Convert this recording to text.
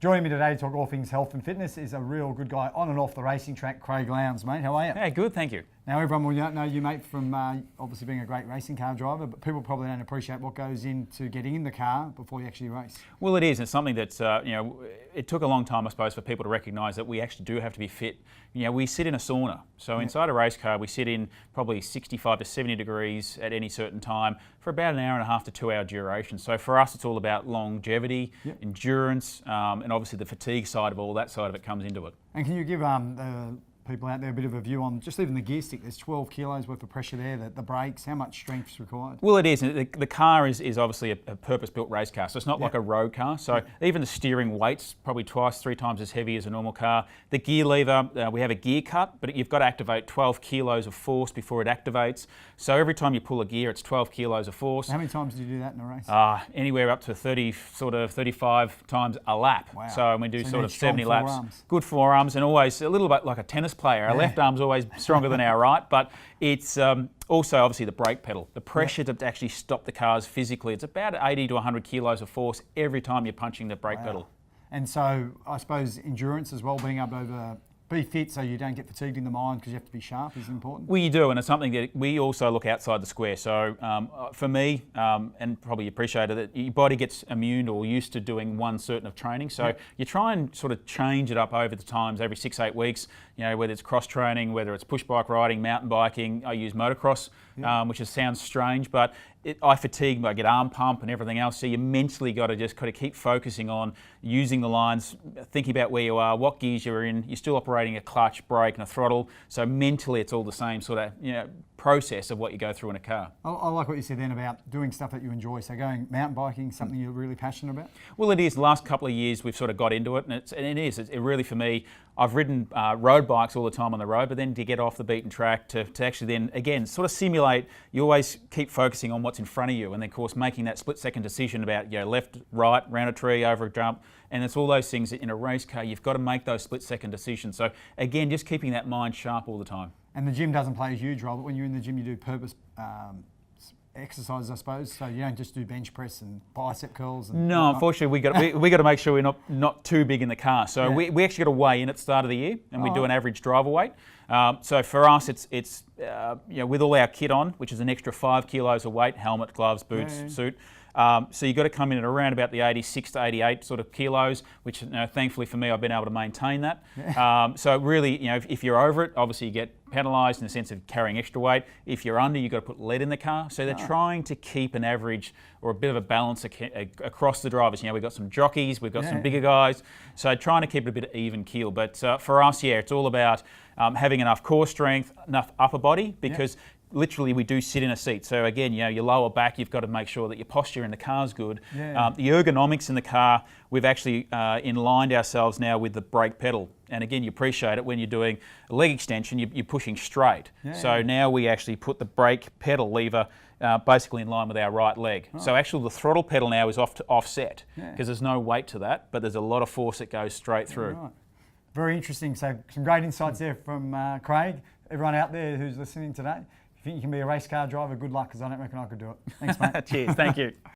Joining me today to talk all things health and fitness is a real good guy on and off the racing track, Craig Lowndes, mate. How are you? Hey, good, thank you. Now, everyone will know you, mate, from obviously being a great racing car driver, but people probably don't appreciate what goes into getting in the car before you actually race. Well, it is. It's something that's, it took a long time, I suppose, for people to recognise that we actually do have to be fit. We sit in a sauna. So inside a race car, we sit in probably 65 to 70 degrees at any certain time for about an hour and a half to 2 hour duration. So for us, it's all about longevity, endurance, and obviously the fatigue side of all that side of it comes into it. And can you give the people out there a bit of a view on just even the gear stick? There's 12 kilos worth of pressure there, the brakes, how much strength is required? Well, it is. The car is obviously a purpose-built race car, so it's not like a road car. So even the steering weight's probably twice, 3 times as heavy as a normal car. The gear lever, we have a gear cut, but you've got to activate 12 kilos of force before it activates. So every time you pull a gear, it's 12 kilos of force. How many times do you do that in a race? Anywhere up to 35 times a lap. Wow. So we do sort of 70 laps. Forearms. Good forearms, and always a little bit like a tennis player. Our left arm's always stronger than our right, but it's also obviously the brake pedal. The pressure to actually stop the cars physically, it's about 80 to 100 kilos of force every time you're punching the brake pedal. And so I suppose endurance as well, being able to be fit so you don't get fatigued in the mind because you have to be sharp is important. Well, you do, and it's something that we also look outside the square. So for me, and probably appreciate it, that your body gets immune or used to doing one certain of training. So you try and sort of change it up over the times, every 6-8 weeks, whether it's cross training, whether it's push bike riding, mountain biking. I use motocross, which sounds strange, but I fatigue, I get arm pump and everything else. So you mentally got to just kind of keep focusing on using the lines, thinking about where you are, what gears you're in. You're still operating a clutch, brake and a throttle. So mentally it's all the same sort of process of what you go through in a car. I like what you said then about doing stuff that you enjoy. So going mountain biking, something you're really passionate about? Well, it is. The last couple of years we've sort of got into it, and it really, for me, I've ridden road bikes all the time on the road, but then to get off the beaten track, to actually then, again, sort of simulate, you always keep focusing on what's in front of you, and then, of course, making that split-second decision about left, right, round a tree, over a jump, and it's all those things that in a race car, you've got to make those split-second decisions. So, again, just keeping that mind sharp all the time. And the gym doesn't play a huge role, but when you're in the gym, you do purpose exercises, I suppose. So you don't just do bench press and bicep curls. And no, unfortunately, we got to make sure we're not too big in the car. So we actually got to weigh in at the start of the year, and we do an average driver weight. So for us, it's with all our kit on, which is an extra 5 kilos of weight, helmet, gloves, boots, suit. So you've got to come in at around about the 86 to 88 sort of kilos, which thankfully for me, I've been able to maintain that. So really, if you're over it, obviously you get penalised in the sense of carrying extra weight. If you're under, you've got to put lead in the car. So they're trying to keep an average or a bit of a balance across the drivers. We've got some jockeys, we've got some bigger guys. So trying to keep it a bit even keel. But for us, it's all about having enough core strength, enough upper body, because literally we do sit in a seat. So again, your lower back, you've got to make sure that your posture in the car is good. The ergonomics in the car, we've actually inlined ourselves now with the brake pedal. And again, you appreciate it when you're doing a leg extension, you're pushing straight. So now we actually put the brake pedal lever basically in line with our right leg. So actually the throttle pedal now is offset because there's no weight to that, but there's a lot of force that goes straight through. Very interesting. So some great insights there from Craig. Everyone out there who's listening today, if you think you can be a race car driver, good luck, because I don't reckon I could do it. Thanks, mate. Cheers. Thank you.